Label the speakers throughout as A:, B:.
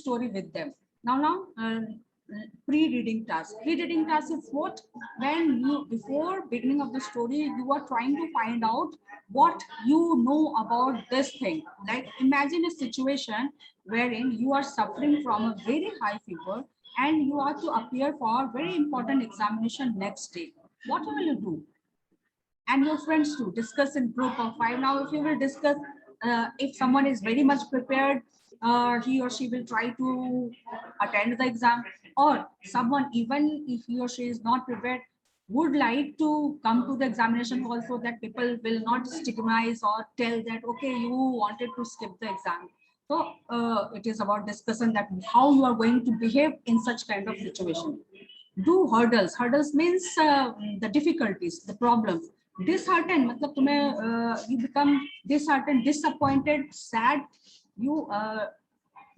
A: story with them. Now, pre-reading task. Pre-reading task is what? When you, before beginning of the story, you are trying to find out what you know about this thing. Like imagine a situation wherein you are suffering from a very high fever and you are to appear for a very important examination next day. What will you do? And your friends too, discuss in group of 5. Now if you will discuss, if someone is very much prepared, he or she will try to attend the exam, or someone, even if he or she is not prepared, would like to come to the examination hall so that people will not stigmatize or tell that okay, you wanted to skip the exam. So it is about discussion that how you are going to behave in such kind of situation. Do hurdles. Hurdles means the difficulties, the problems. Disheartened, matlab you become disheartened, disappointed, sad. You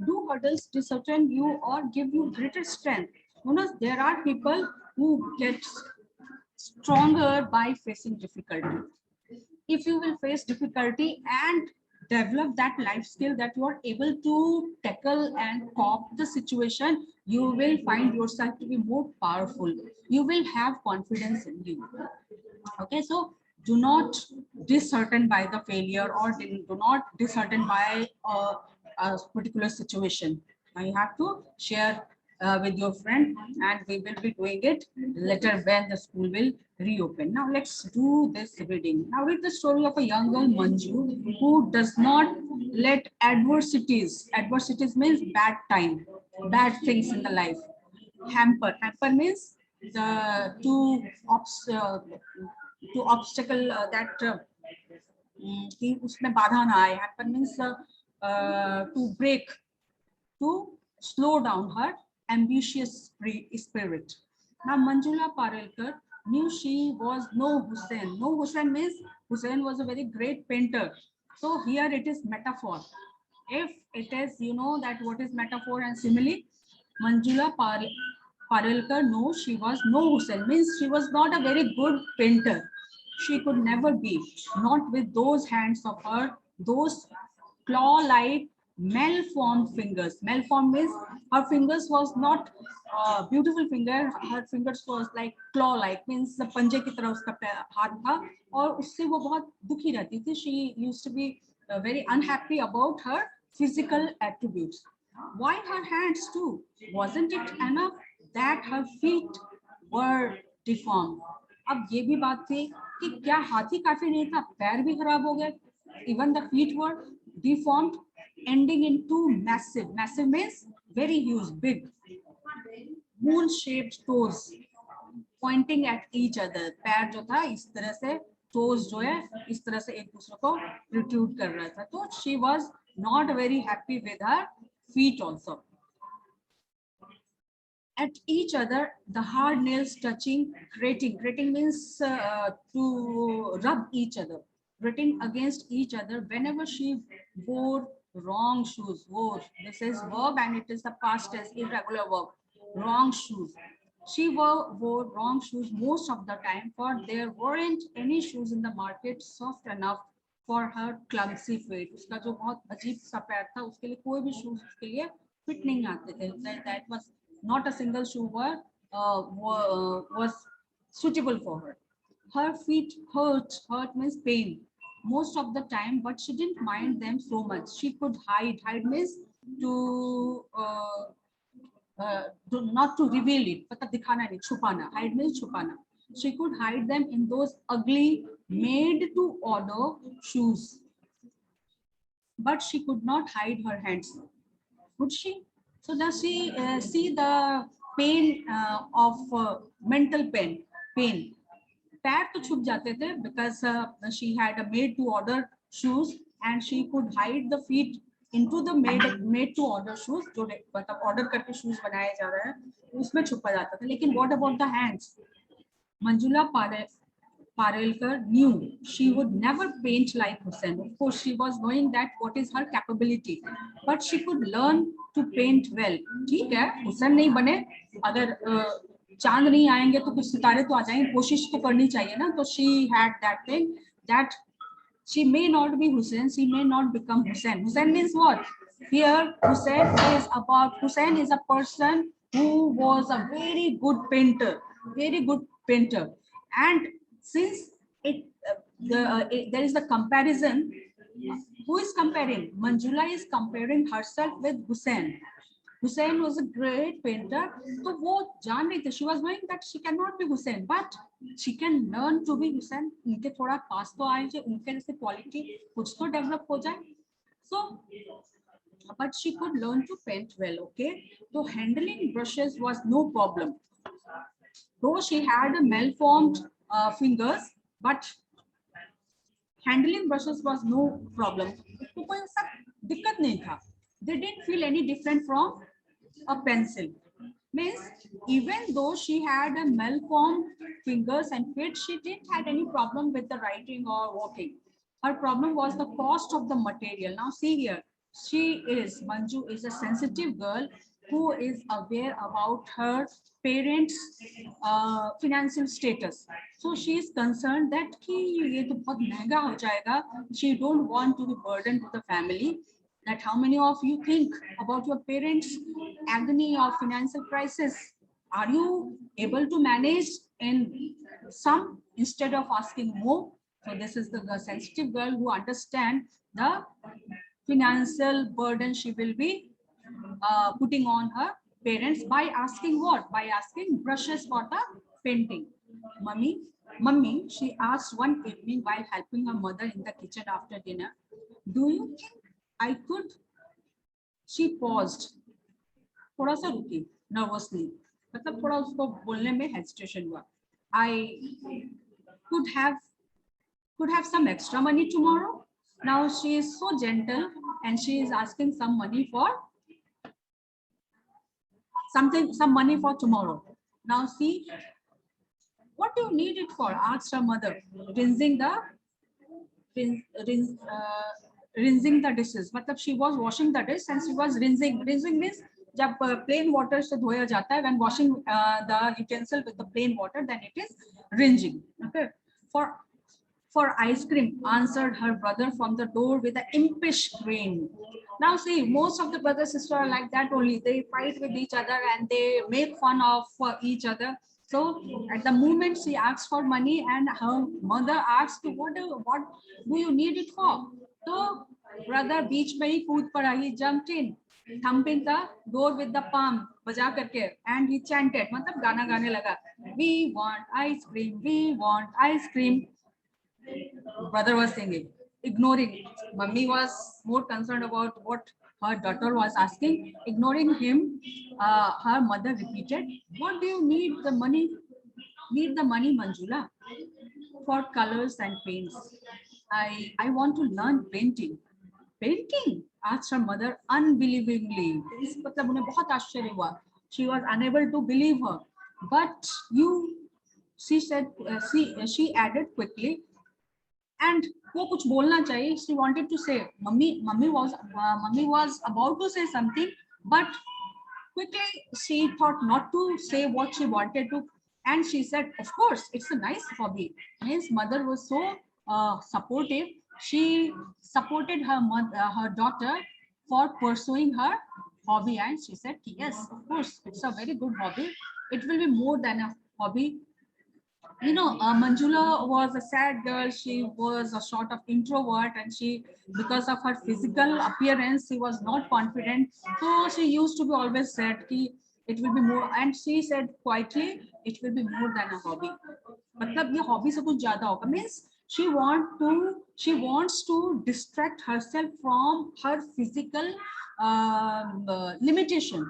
A: do hurdles dishearten you or give you greater strength. You know, there are people who get stronger by facing difficulty. If you will face difficulty and develop that life skill that you are able to tackle and cope the situation, you will find yourself to be more powerful. You will have confidence in you. Okay, so do not dishearten by the failure, or do not dishearten by a particular situation. Now you have to share with your friend, and we will be doing it later when the school will reopen. Now let's do this reading. Now read the story of a young girl, Manju, who does not let adversities means bad time, bad things in the life, hamper means the to obstacle that कि उसमें बाधा ना आए. Happen means to break, to slow down her ambitious spirit. Now Manjula Parelkar knew she was no Hussain. No Hussain means Hussain was a very great painter. So here it is metaphor. If it is, you know that what is metaphor and simile. Manjula Parelkar, no, she was no Hussain, means she was not a very good painter. She could never be, not with those hands of her, those claw-like malformed fingers. Malformed means her fingers was not beautiful finger, her fingers was like claw-like, means the पंजे की तरह उसका हाथ था और उससे वो बहुत दुखी रहती थी. She used to be very unhappy about her physical attributes. Why her hands too? Wasn't it enough that her feet were deformed? अब ये भी बात थी कि क्या हाथ ही काफी नहीं था, पैर भी खराब हो गए. Even the feet were deformed, ending into massive. Massive means very huge, big, moon-shaped toes pointing at each other. पैर जो था इस तरह से, toes जो है इस तरह से एक दूसरे को protrude कर रहा था. तो she was not very happy with her feet also. At each other, the hard nails touching, grating. Grating means to rub each other. Grating against each other whenever she wore wrong shoes. Wore. This is verb and it is the past tense, irregular verb. Wrong shoes. She wore wrong shoes most of the time, for there weren't any shoes in the market soft enough for her clumsy feet. उसका जो बहुत अजीब सा पैर था, उसके लिए कोई भी shoes उसके लिए fit नहीं आते थे. That was not a single shoe was suitable for her. Her feet hurt. Hurt means pain most of the time, but she didn't mind them so much. She could hide. Hide means to not to reveal it. मतलब दिखाना नहीं, छुपाना. Hide means छुपाना. She could hide them in those ugly, made-to-order shoes, but she could not hide her hands. Could she? So does she see the pain of mental pain? पैर तो छुप जाते थे because she had a made-to-order shoes and she could hide the feet into the made-to-order shoes. जो मतलब order करके shoes बनाए जा रहे हैं उसमें छुपा जाता था. लेकिन what about the hands? Manjula Parelkar knew she would never paint like Hussain. Of course, she was knowing that what is her capability, but she could learn to paint well. ठीक है, हुसैन नहीं बने, अगर चांद नहीं आएंगे तो कुछ सितारे तो आ जाएंगे, कोशिश तो करनी चाहिए ना. तो she had that thing that she may not be Hussain, she may not become Hussain. Hussain means what? Here, Hussein is a person who was a very good painter. And since there is the comparison, who is comparing? Manjula is comparing herself with Hussein. Hussein was a great painter. So वो जान रही थी, she was knowing that she cannot be Hussein, but she can learn to be Hussein. उनके थोड़ा पास तो आए, उनके जैसे quality कुछ तो develop हो जाए. So, but she could learn to paint well. Okay, so handling brushes was no problem. Though she had a malformed fingers, but handling brushes was no problem. तो कोई ऐसा दिक्कत नहीं था. They didn't feel any different from a pencil. Means even though she had a malformed fingers and feet, she didn't had any problem with the writing or walking. Her problem was the cost of the material. Now see here, Manju is a sensitive girl who is aware about her parents financial status. So she is concerned that ki ye to bahut महंगा हो जाएगा. She don't want to be burdened to the family. That how many of you think about your parents' agony or financial crisis? Are you able to manage in some instead of asking more? So this is the sensitive girl who understands the financial burden she will be putting on her parents by asking what? By asking brushes for the painting. Mummy, she asked one evening while helping her mother in the kitchen after dinner, do you think I could? She paused. थोड़ा सा रुकी nervously. मतलब थोड़ा उसको बोलने में hesitation हुआ. I could have some extra money tomorrow. Now she is so gentle and she is asking some money for some money for tomorrow. Now see, what do you need it for? Asked her mother, rinsing the dishes. मतलब she was washing the dish and she was rinsing. Rinsing means जब plain water से धोया जाता है, when washing the utensil with the plain water, then it is rinsing. Okay. For ice cream, answered her brother from the door with an impish grin. Now see, most of the brother sister are like that only. They fight with each other and they make fun of each other. So at the moment she asked for money and her mother asked, what do you need it for? So brother beach mein hi kood pada, he jumped in, thumping the door with the palm, baja karke, and he chanted, matlab gana gaane laga, we want ice cream, we want ice cream. Brother was singing, ignoring. Mummy was more concerned about what her daughter was asking. Ignoring him, her mother repeated, what do you need the money? Need the money, Manjula? For colors and paints. I want to learn painting. Painting? Asked her mother unbelievingly. मतलब उन्हें बहुत आश्चर्य हुआ. She was unable to believe her. But she said, she added quickly, and वो कुछ बोलना चाहिए. She wanted to say, mummy was about to say something, but quickly she thought not to say what she wanted to, and she said, of course, it's a nice hobby. His mother was so supportive. She supported her daughter for pursuing her hobby, and she said, yes, of course, it's a very good hobby. It will be more than a hobby. You know, Manjula was a sad girl. She was a sort of introvert, and because of her physical appearance, she was not confident. So she used to be always said, it will be more, and she said quietly, it will be more than a hobby. मतलब ये hobby से कुछ ज़्यादा होगा. Means she wants to distract herself from her physical limitation.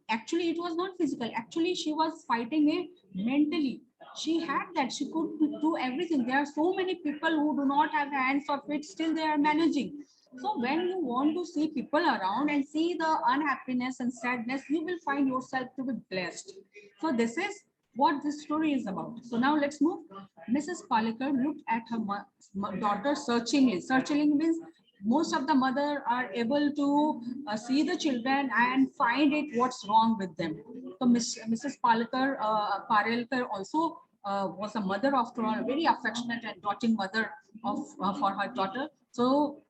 A: Actually it was not physical, actually she was fighting it mentally. She had that, she could do everything. There are so many people who do not have hands or feet, still they are managing. So when you want to see people around and see the unhappiness and sadness, you will find yourself to be blessed. So this is what this story is about. So now let's move. Mrs. Palekar looked at her daughter searchingly. Searchingly means most of the mother are able to see the children and find it what's wrong with them. So Mrs. Parelkar also was a mother, after all, a very affectionate and doting mother for her daughter. So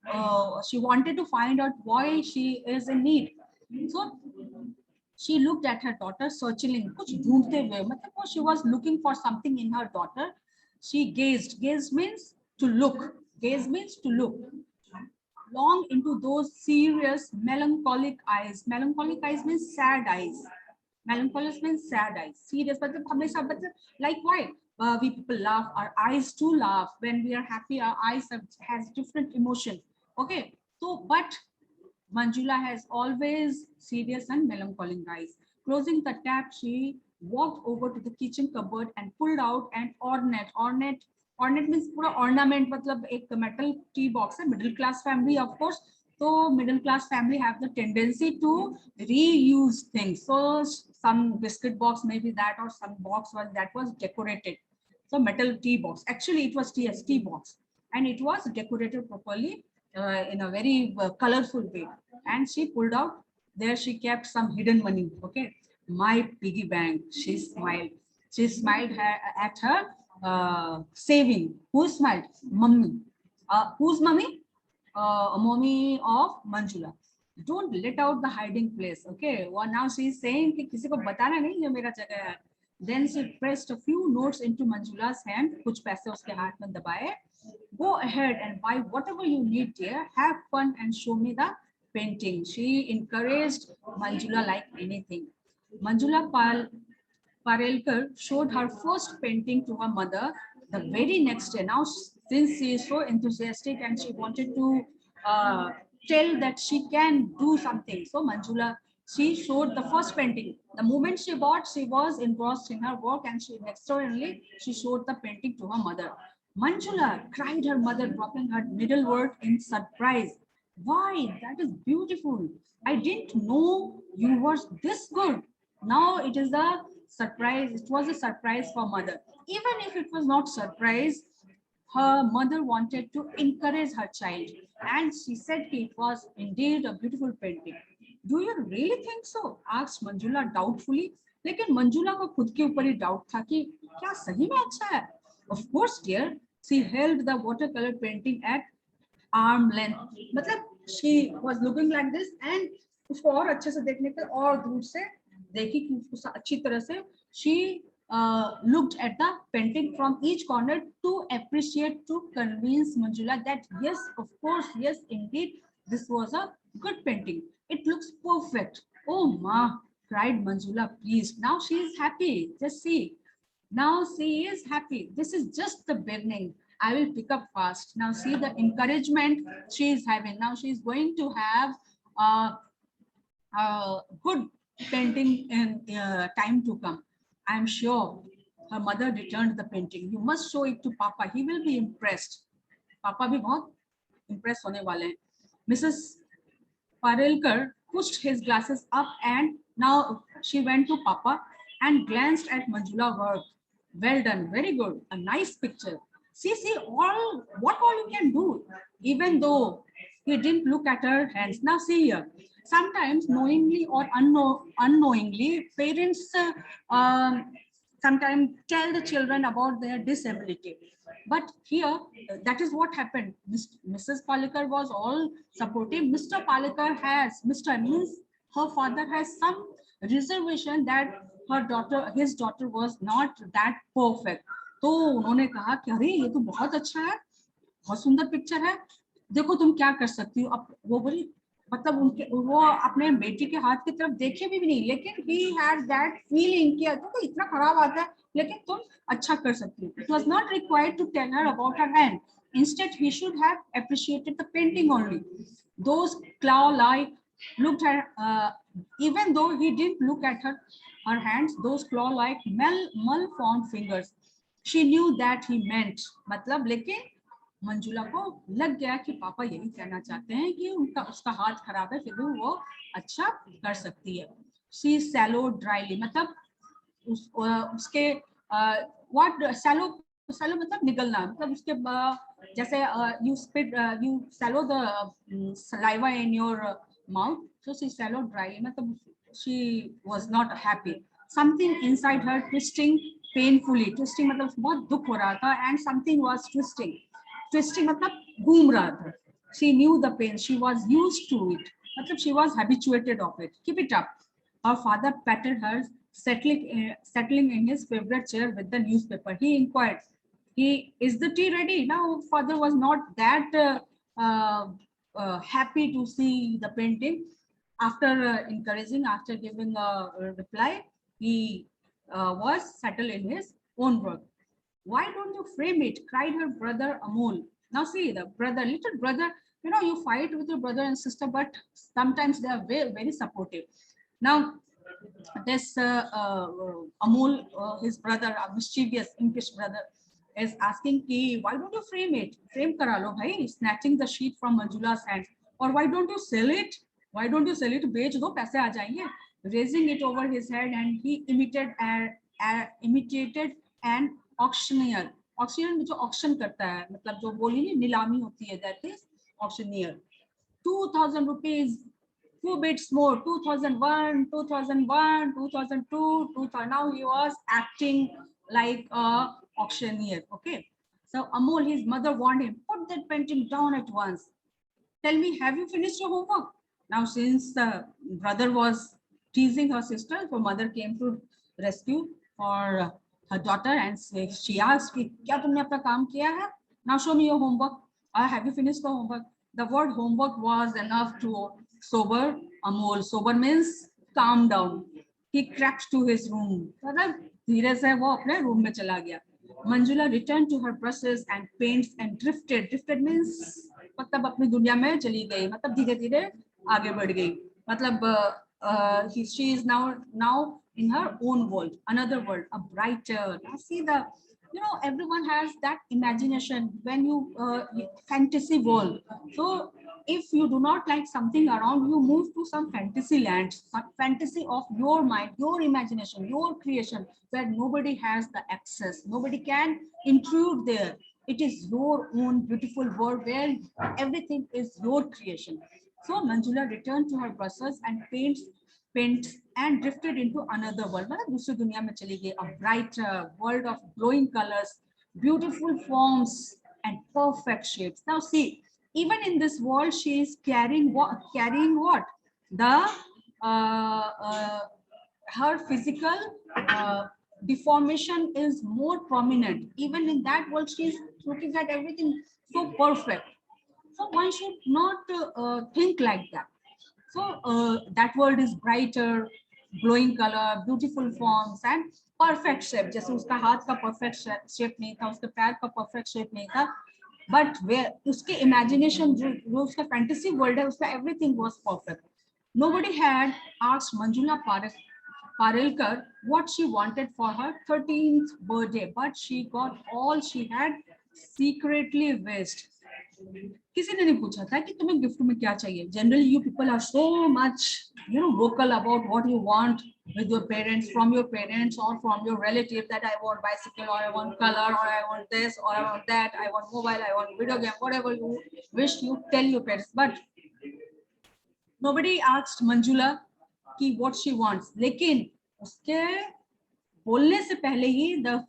A: she wanted to find out why she is in need. So she looked at her daughter searching, कुछ ढूंढते हुए, मतलब वो she was looking for something in her daughter. She gazed means to look, gaze means to look long into those serious melancholic eyes. Melancholic eyes means sad eyes. Melancholic means sad eyes. Serious, but like why? We people laugh, our eyes too laugh. When we are happy, our eyes has different emotion. Okay, so but Manjula has always serious and melancholy eyes. Closing the tap, she walked over to the kitchen cupboard and pulled out an ornate. Ornate means पूरा ornament, मतलब एक metal tea box है. Middle class family, of course. So middle class family have the tendency to reuse things. So some biscuit box, maybe that, or some box that was decorated. So metal tea box. Actually, it was tea box, and it was decorated properly in a very colorful way. And she pulled out, there she kept some hidden money. Okay, my piggy bank. She smiled at her saving. Who smiled? Mummy. Who's mummy? Mommy of Manjula. Don't let out the hiding place. Okay, well, now she's saying कि किसी को बताना नहीं ये मेरा जगह है. Then she pressed a few notes into Manjula's hand. कुछ पैसे उसके हाथ में दबाए. Go ahead and buy whatever you need, dear. Have fun and show me the painting. She encouraged Manjula like anything. Manjula Parelkar showed her first painting to her mother the very next day. Now, since she is so enthusiastic and she wanted to tell that she can do something, so Manjula, she showed the first painting. The moment she bought, she was engrossed in her work, and she showed the painting to her mother. Manjula, cried her mother, dropping her middle word in surprise. Why, that is beautiful. I didn't know you were this good. Now it is a surprise. It was a surprise for mother. Even if it was not surprise, her mother wanted to encourage her child, and she said it was indeed a beautiful painting. Do you really think so? Asked Manjula doubtfully. लेकिन मंजुला को खुद के ऊपर ही doubt था कि क्या सही में अच्छा है. Of course, dear. She held the watercolor painting at arm length. मतलब she was looking like this, and उसको और अच्छे से देखने के और दूर से देखी कि उसको अच्छी तरह से she looked at the painting from each corner to appreciate, to convince Manjula that yes, of course, yes, indeed, this was a good painting. It looks perfect. Oh, ma, cried Manjula, pleased. Now she is happy. Just see. Now she is happy. This is just the beginning. I will pick up fast. Now see the encouragement she is having. Now she is going to have good painting in time to come. I am sure. Her mother returned the painting. You must show it to Papa. He will be impressed. Papa भी बहुत impressed होने वाले हैं. Mrs. Parelkar pushed his glasses up, and now she went to Papa and glanced at Manjula's work. Well done, very good, a nice picture. See, what all you can do, even though he didn't look at her hands. Now see here, sometimes knowingly or unknowingly, parents sometimes tell the children about their disability. But here, that is what happened. Mrs. Palekar was all supportive. Mr. Palekar has, Mr. means her father has some reservation that his daughter was not that perfect. तो उन्होंने कहा कि अरे ये तो बहुत अच्छा है, बहुत सुंदर पिक्चर है, देखो तुम क्या कर सकती हो. अब वो बोली, मतलब वो अपने बेटी के हाथ की तरफ देखे भी नहीं, लेकिन he had that feeling कि देखो इतना खराब आता है, लेकिन तुम अच्छा कर सकती हो. It was not required to tell her about her hand. Instead, he should have appreciated the painting only. Those claw-like looked at, even though he didn't look at her hands, those claw-like malformed fingers. She knew that he meant, मतलब लेकिन मंजुला को लग गया कि पापा यही कहना चाहते हैं कि उसका हाथ खराब है, फिर भी वो अच्छा कर सकती है. She swallowed dryly, मतलब उसके what swallow मतलब निगलना, मतलब उसके जैसे you swallow the saliva in your mouth, so she swallowed dryly, मतलब she was not happy. Something inside her twisting painfully. Twisting मतलब बहुत दुख हो रहा था, and something was twisting. Twisting मतलब घूम रहा था. She knew the pain. She was used to it. Matlab, she was habituated of it. Keep it up. Her father patted her, settling in his favorite chair with the newspaper. He inquired, is the tea ready? Now, father was not that happy to see the painting. After encouraging, after giving a reply, he was settled in his own work. Why don't you frame it? Cried her brother Amol. Now see, the brother, little brother, you know, you fight with your brother and sister, but sometimes they are very, very supportive. Now, this Amol, his brother, a mischievous, impish brother, is asking, ki, why don't you frame it? Frame kara lo bhai, snatching the sheet from Manjula's hands. Or why don't you sell it? Why don't you sell it? Bech do, paise aa jayenge. Raising it over his head, and he imitated an auctioneer. Auctioneer में जो auction करता है, मतलब जो बोली नहीं नीलामी होती है, that is auctioneer. 2,000 rupees, 2 bits more, 2001, 2001, 2002, 2000. Now he was acting like a auctioneer. Okay. So Amol, his mother warned him, put that painting down at once. Tell me, have you finished your homework? Now, since the brother was teasing her sister, her mother came to rescue for her daughter, and she asked, "Kya tumne apna kaam kiya hai? Now show me your homework. Have you finished the homework?" The word homework was enough to sober Amol. Sober means calm down. He crept to his room. धीरे से वो अपने room में चला गया. Manjula returned to her brushes and paints and drifted. Drifted means मतलब अपनी दुनिया में चली गई, मतलब धीरे धीरे आगे बढ़ गई. मतलब she is now in her own world, another world, a brighter. I see the, you know, everyone has that imagination when you fantasy world. So if you do not like something around, you move to some fantasy land, some fantasy of your mind, your imagination, your creation, where nobody has the access, nobody can intrude there. It is your own beautiful world where everything is your creation. So Manjula returned to her brushes and paints and drifted into another world. मतलब दूसरी दुनिया में चली गई. A brighter world of glowing colors, beautiful forms, and perfect shapes. Now see, even in this world, she is carrying what? Carrying what? The her physical deformation is more prominent. Even in that world, she is looking at everything so perfect. So one should not think like that. So that world is brighter, glowing color, beautiful forms, and perfect shape. जैसे उसका हाथ का perfect shape नहीं था, उसके पैर का perfect shape नहीं था, but where उसके imagination जो उसका fantasy world है, उसका everything was perfect. Nobody had asked Manjula Parelkar what she wanted for her 13th birthday, but she got all she had secretly wished. किसी ने नहीं पूछा था कि तुम्हें गिफ्ट में क्या चाहिए. Generally you people are so much, you know, vocal about what you want with your parents, from your parents or from your relative, that I want bicycle, or I want color, or I want this, or I want that, I want mobile, I want video game, whatever you wish, you tell your parents. But nobody asked Manjula ki what she wants. लेकिन उसके बोलने से पहले ही the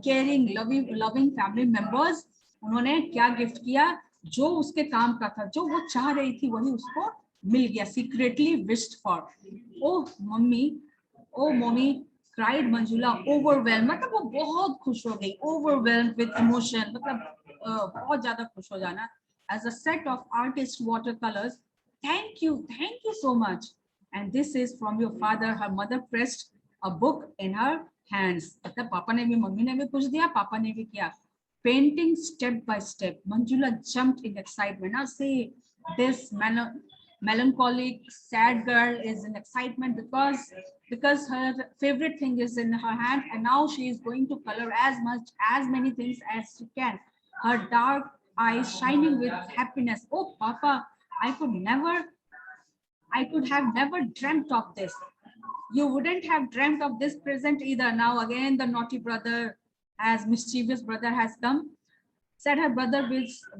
A: caring loving family members, उन्होंने क्या gift किया, जो उसके काम का था, जो वो चाह रही थी वही उसको मिल गया. Secretly wished for. Oh mummy, cried Manjula, overwhelm, मतलब वो बहुत खुश हो गई. ओवरवेल्म विद इमोशन, मतलब बहुत ज्यादा खुश हो जाना. As a set of artist water colours, thank you so much, and this is from your father. Her mother pressed a book in her hands. मतलब पापा ने भी, मम्मी ने भी कुछ दिया, पापा ने भी किया. Painting step by step. Manjula jumped in excitement. Now see, this melancholic, sad girl is in excitement because her favorite thing is in her hand, and now she is going to color as many things as she can. Her dark eyes shining with happiness. Oh, Papa, I could have never dreamt of this. You wouldn't have dreamt of this present either. Now again, the naughty brother, as mischievous brother has come, said her brother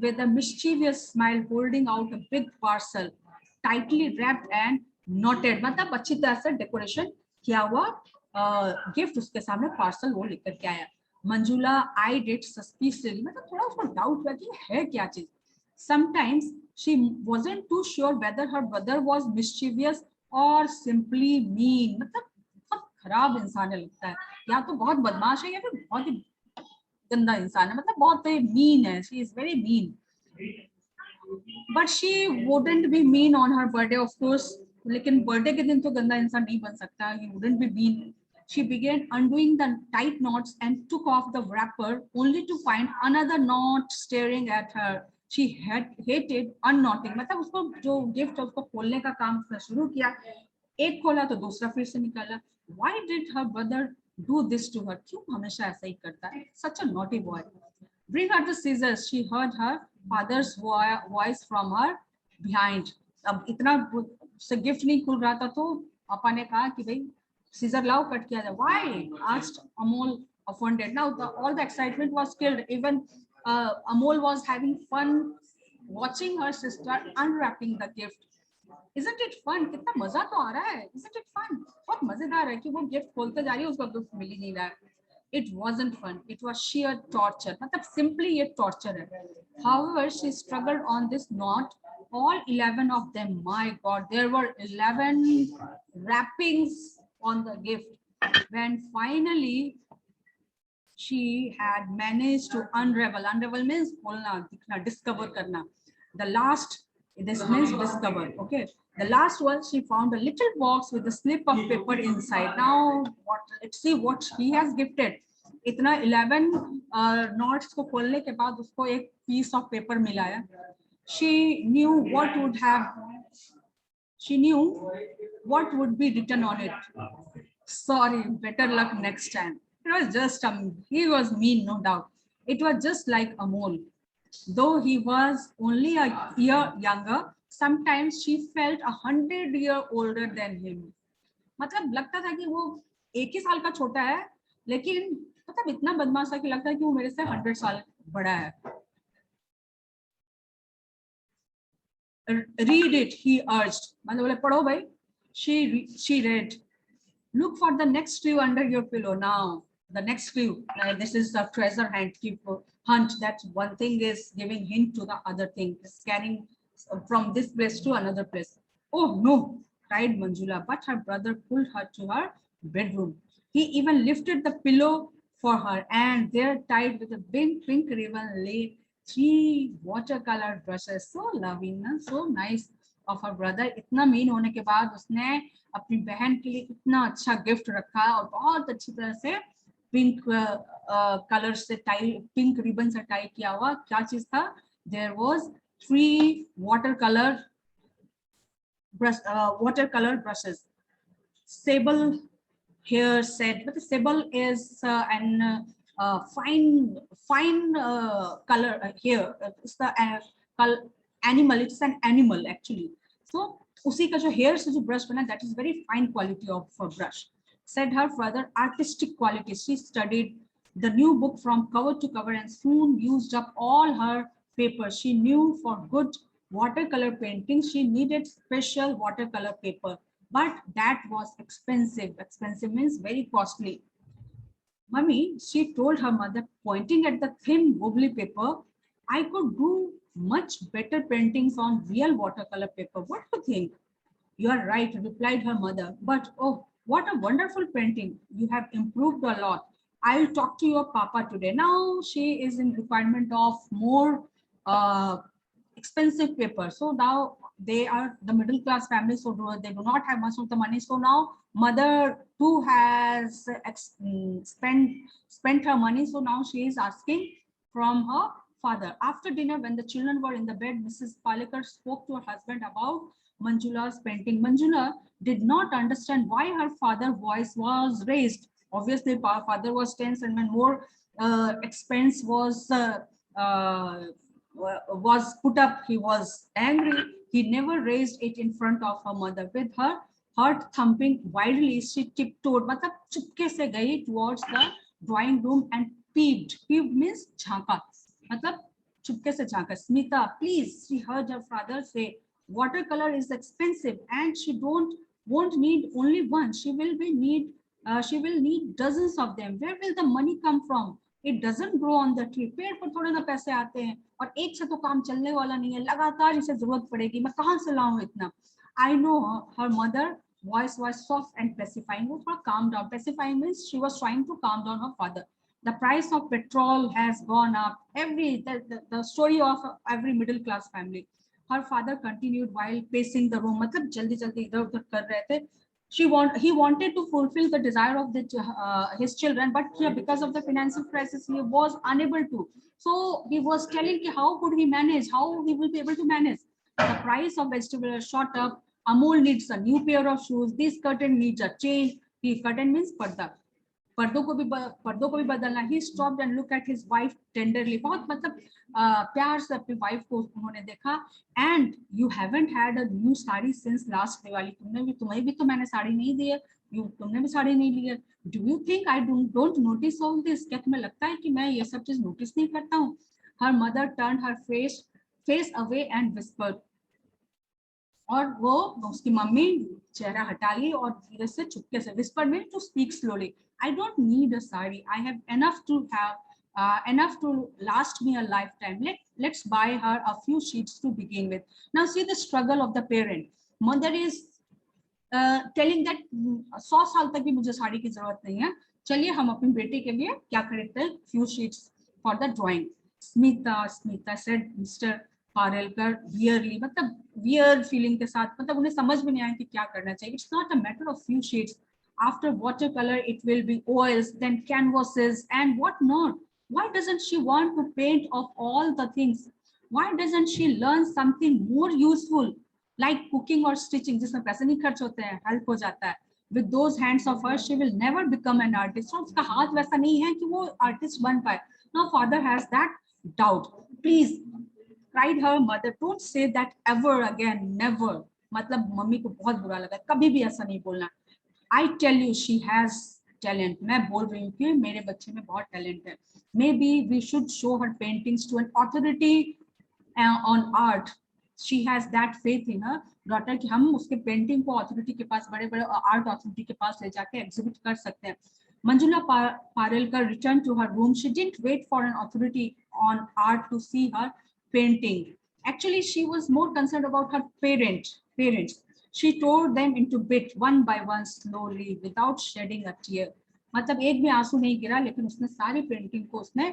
A: with a mischievous smile, holding out a big parcel, tightly wrapped and knotted. मतलब अच्छी तरह से decoration किया हुआ gift उसके सामने parcel वो लेकर के आया. Manjula eyed it suspiciously. मतलब थोड़ा उसको डाउट हुआ कि है क्या चीज. Sometimes she wasn't too sure whether her brother was mischievous or simply mean. मतलब बहुत खराब इंसान है लगता है, या तो बहुत बदमाश है या फिर बहुत ही गंदा इंसान है, मतलब बहुत mean है. She is very mean. But she wouldn't be mean on her birthday, of course. लेकिन बर्थडे के दिन तो गंदा इंसान नहीं बन सकता. He wouldn't be mean. She began undoing the tight knots and took off the wrapper, only to find another knot staring at her. She had hated unknotting. मतलब उसको जो गिफ्ट है उसको खोलने का काम शुरू किया, एक खोला तो दूसरा फिर से निकाला. Why did her brother do this to her? क्यों हमेशा ऐसा ही करता है? Such a naughty boy. Bring her the scissors. She heard her father's voice from her behind. अब इतना से गिफ्ट नहीं खुल रहा था तो पापा ने कहा कि भाई सीजर लाओ, कट किया जाए. Why? Asked Amol, offended. Now all the excitement was killed. Even Amol was having fun watching her sister unwrapping the gift. Isn't it fun? कितना मजा तो आ रहा है. Isn't it fun? बहुत मजेदार है कि वो गिफ्ट खोलते जा रही है, उसको गिफ्ट मिल ही नहीं रहा है. It wasn't fun. It was sheer torture. मतलब simply ये torture है. However, she struggled on this knot. All 11 of them. My God, there were 11 wrappings on the gift. When finally she had managed to unravel. Unravel means खोलना, दिखना, discover करना. The last, this means discover. Okay. The last one, she found a little box with a slip of paper inside. Now, let's see what she has gifted. इतना 11 knots को खोलने के बाद उसको एक piece of paper मिला है. She knew what would have. She knew what would be written on it. Sorry, better luck next time. It was just he was mean, no doubt. It was just like a mole. Though he was only a year younger, sometimes she felt 100 years older than him. मतलब लगता था कि वो एक ही साल का छोटा है, लेकिन मतलब इतना बदमाश था कि लगता है कि वो मेरे से 100 साल बड़ा है. Read it, he urged. मतलब बोले पढ़ो भाई. She read. Look for the next clue under your pillow. Now, the next clue. This is a treasure hunt. That one thing is giving hint to the other thing, scanning from this place to another place. Oh no, cried Manjula, but her brother pulled her to her bedroom. He even lifted the pillow for her, and there, tied with a big pink ribbon, lay 3 watercolor brushes. So loving, so nice of her brother. इतना mean होने के बाद उसने अपनी बहन के लिए इतना अच्छा गिफ्ट रखा और बहुत अच्छी तरह से पिंक कलर से टाई, पिंक रिबन से टाई किया हुआ. क्या चीज था? There was 3 watercolor brushes. Sable here said, but the sable is an fine color here. It's the animal. It's an animal actually. So उसी का जो hair से जो brush बना, that is very fine quality of brush. Said her father, artistic qualities. She studied the new book from cover to cover and soon used up all her paper. She knew for good watercolor painting, she needed special watercolor paper, but that was expensive. Expensive means very costly. Mummy, she told her mother, pointing at the thin wobbly paper, I could do much better paintings on real watercolor paper. What do you think? You are right, replied her mother. But oh, what a wonderful painting. You have improved a lot. I'll talk to your papa today. Now she is in requirement of more expensive paper. So now they are the middle class family, so they do not have much of the money. So now mother too has spent her money. So now she is asking from her father. After dinner, when the children were in the bed, Mrs. Palekar spoke to her husband about Manjula's painting. Manjula did not understand why her father's voice was raised. Obviously, father was tense, and when more expense was put up, he was angry. He never raised it in front of her mother. With her heart thumping wildly, she tiptoed, मतलब चुपके से गई towards the drawing room and peeped. Peeped means झांका, मतलब चुपके से झांका. Smita, please, she heard her father say, watercolor is expensive, and she won't need only one. She will need dozens of them. Where will the money come from? It doesn't grow on the tree. पेड़ पर थोड़े ना पैसे आते हैं और एक से तो काम चलने वाला नहीं है, लगातार इसे जरूरत पड़ेगी, मैं कहाँ से लाऊं इतना. I know her mother voice was soft and pacifying. वो थोड़ा calm down. Pacifying means she was trying to calm down her father. The price of petrol has gone up. The story of every middle class family. Her father continued while pacing the room. मतलब जल्दी जल्दी इधर उधर कर रहे थे. He wanted to fulfill the desire of his children, but because of the financial crisis, he was unable to. So he was telling how could he manage, how he will be able to manage. The price of vegetables shot up. Amol needs a new pair of shoes. This curtain needs a change. He curtain means पर्दा. पर्दों को भी बदलना. He stopped and looked at his wife tenderly. बहुत मतलब प्यार से अपनी वाइफ को उन्होंने देखा. And you haven't had a new sari since last Diwali. तुम्हें भी तो मैंने साड़ी नहीं दी है. तुमने भी साड़ी नहीं ली है. Do you think I don't notice all this? क्या तुम्हें लगता है कि मैं ये सब चीज नोटिस नहीं करता हूँ? Her mother turned her face away and whispered. और वो उसकी मम्मी चेहरा हटा ली और धीरे से चुपके से whisper में to speak slowly. I don't need a sari. I have enough to last me a lifetime. Let's buy her a few sheets to begin with. Now see the struggle of the parent. Mother is telling that 100 साल तक भी मुझे साड़ी की जरूरत नहीं है. चलिए हम अपनी बेटी के लिए क्या खरीदते हैं? Few sheets for the drawing. Smita said Mr. पारेलकर wearily, मतलब weird feeling के साथ, मतलब उन्हें समझ में नहीं आया कि क्या करना चाहिए. It's not a matter of few sheets. After watercolor, it will be oils, then canvases, and what not. Why doesn't she want to paint of all the things? Why doesn't she learn something more useful, like cooking or stitching, जिसमें पैसे नहीं खर्च होते हैं, help हो जाता है. With those hands of hers, she will never become an artist. So उसका हाथ वैसा नहीं है कि वो artist बन पाए. Now father has that doubt. Please, cried her mother, don't say that ever again. Never. मतलब मम्मी को बहुत बुरा लगा. कभी भी ऐसा नहीं बोलना. I tell you, she has talent. मैं बोल रही हूँ कि मेरे बच्चे में बहुत talent है. Maybe we should show her paintings to an authority on art. She has that faith in her daughter कि हम उसके painting को authority के पास, बड़े-बड़े art authority के पास ले जाके exhibit कर सकते हैं. Manjula Parelkar returned to her room. She didn't wait for an authority on art to see her painting. Actually, she was more concerned about her parents. She tore them into bits one by one slowly without shedding a tear. मतलब एक भी आंसू नहीं गिरा, लेकिन उसने सारी painting को उसने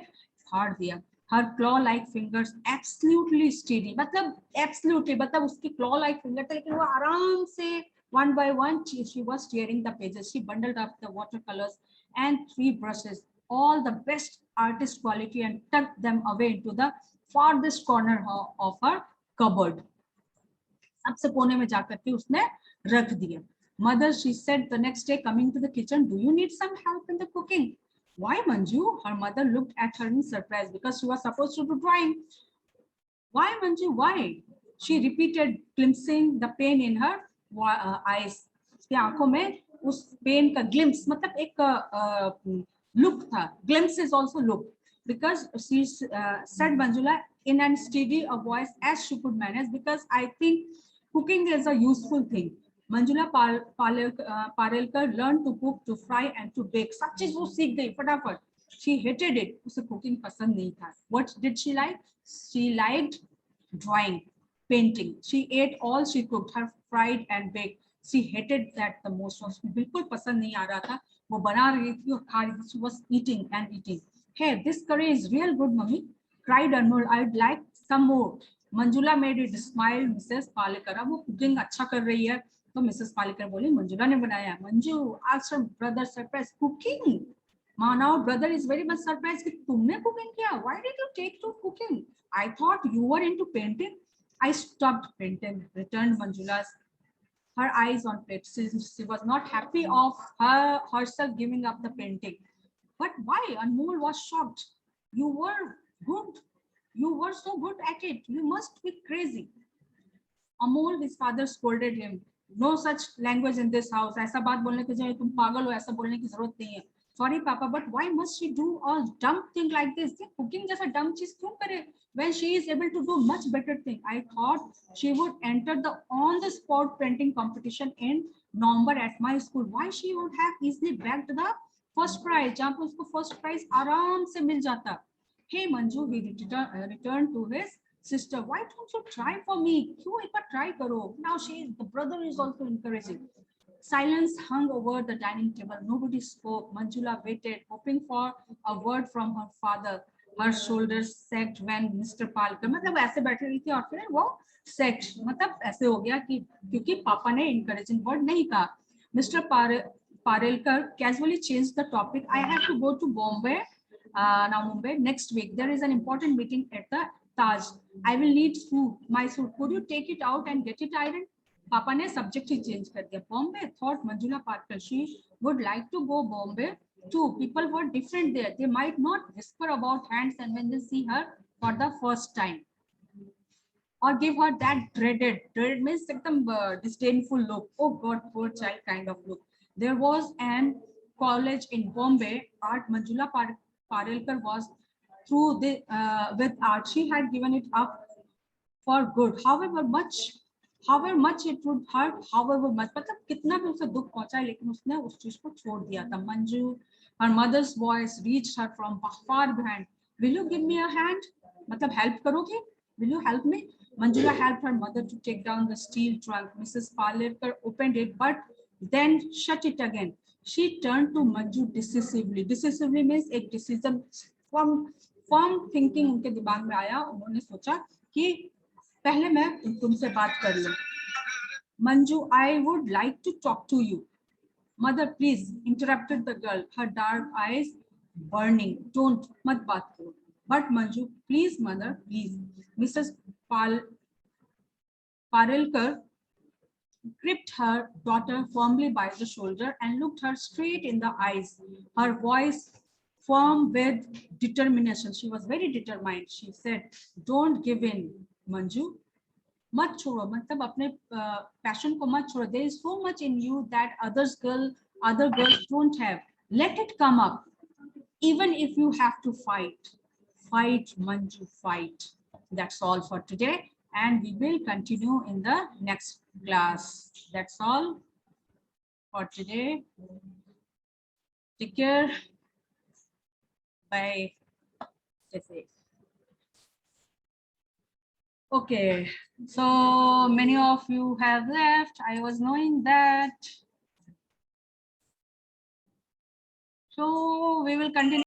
A: फाड़ दिया. Her claw-like fingers absolutely steady. मतलब उसकी claw-like finger थे, लेकिन वो आराम से one by one she was tearing the pages. She bundled up the watercolors and 3 brushes, all the best artist quality, and tucked them away into the farthest corner of her cupboard. सबसे कोने में जाकर के उसने रख दिया. Mother, she said the next day, coming to the kitchen, do you need some help in the cooking? Why, Manju? Her mother looked at her in surprise because she was supposed to do drawing. Why, Manju? Why? She repeated, glimpsing the pain in her eyes. उसकी आंखों में उस pen का glimpse, मतलब एक look था. Glimpse is also look. Because she said Manjula in a steady a voice as she could manage, because I think cooking is a useful thing. Manjula Parelkar learned to cook, to fry, and to bake. सब चीज वो सीख गई फटाफट. She hated it. उसे cooking पसंद नहीं था. What did she like? She liked drawing, painting. She ate all she cooked, her fried and baked. She hated that the most. उसको बिल्कुल पसंद नहीं आ रहा था. वो बना रही थी और खा रही थी. She was eating and eating. Hey, this curry is real good, mummy, cried Anmol. I'd like some more. Manjula made it smile. Mrs. Palekar, अब वो cooking अच्छा कर रही है, तो Mrs. Palekar बोली मंजुला ने बनाया. Manju asked her brother, surprised, cooking? Now brother is very much surprised कि तुमने cooking किया. Why did you take to cooking? I thought you were into painting. I stopped painting, returned Manjula, her eyes on plate. She was not happy of herself giving up the painting. But why? Anmol was shocked. You were good. You were so good at it. You must be crazy. Amol, his father scolded him. No such language in this house. ऐसा बात बोलने की जगह तुम पागल हो, ऐसा बोलने की जरूरत नहीं है. Sorry, Papa, but why must she do a dumb thing like this? Cooking जैसा dumb चीज क्यों करे? When she is able to do much better thing. I thought she would enter the on-the-spot painting competition in November at my school. Why she would have easily bagged the first prize, जहाँ पे उसको first prize आराम से मिल जाता. Hey Manju, he returned to his sister. Why don't you try for me? क्यों एक बार try करो? Now the brother is also encouraging. Silence hung over the dining table. Nobody spoke. Manjula waited, hoping for a word from her father. Her shoulders sagged when Mr. Palkar, मतलब ऐसे बैठ रही थी और फिर वो sagged, मतलब ऐसे हो गया कि क्योंकि पापा ने encouraging word नहीं कहा. Mr. Parelkar casually changed the topic. I have to go to Bombay, now Mumbai next week. There is an important meeting at the Taj. I will need suit, my suit. Could you take it out and get it ironed? Papa ने subject ही change कर दिया. Bombay, thought Manjula Parkar. She would like to go Bombay too. People were different there. They might not whisper about hands and when they see her for the first time. Or give her that dreaded means एकदम disdainful look. Oh God, poor child kind of look. There was an college in Bombay, art. Manjula Parelkar was through the with art. She had given it up for good. However much it would hurt, however much, मतलब कितना भी उसे दुख पहुंचा है, लेकिन उसने उस चीज को छोड़ दिया था. Manju, her mother's voice reached her from far behind. Will you give me a hand? मतलब help करोगे? Will you help me? Manjula helped her mother to take down the steel trunk. Mrs. Parlerkar opened it, but then shut it again. She turned to Manju decisively. Decisively means एक decision, firm thinking उनके दिमाग में आया. उन्होंने सोचा कि पहले मैं तुमसे बात कर लूं. Manju, I would like to talk to you. Mother, please, interrupted the girl, her dark eyes burning. Don't, mat baat karo. But Manju, please, mother, please. Mrs. Parelkar gripped her daughter firmly by the shoulder and looked her straight in the eyes. Her voice firm with determination. She was very determined. She said, don't give in, Manju. मत छोड़ो, मतलब अपने passion को मत छोड़ो. There is so much in you that other girls don't have. Let it come up, even if you have to fight. Fight, Manju, fight. That's all for today, and we will continue in the next class. That's all for today. Take care. Bye. Stay safe. Okay, so many of you have left. I was knowing that. So we will continue.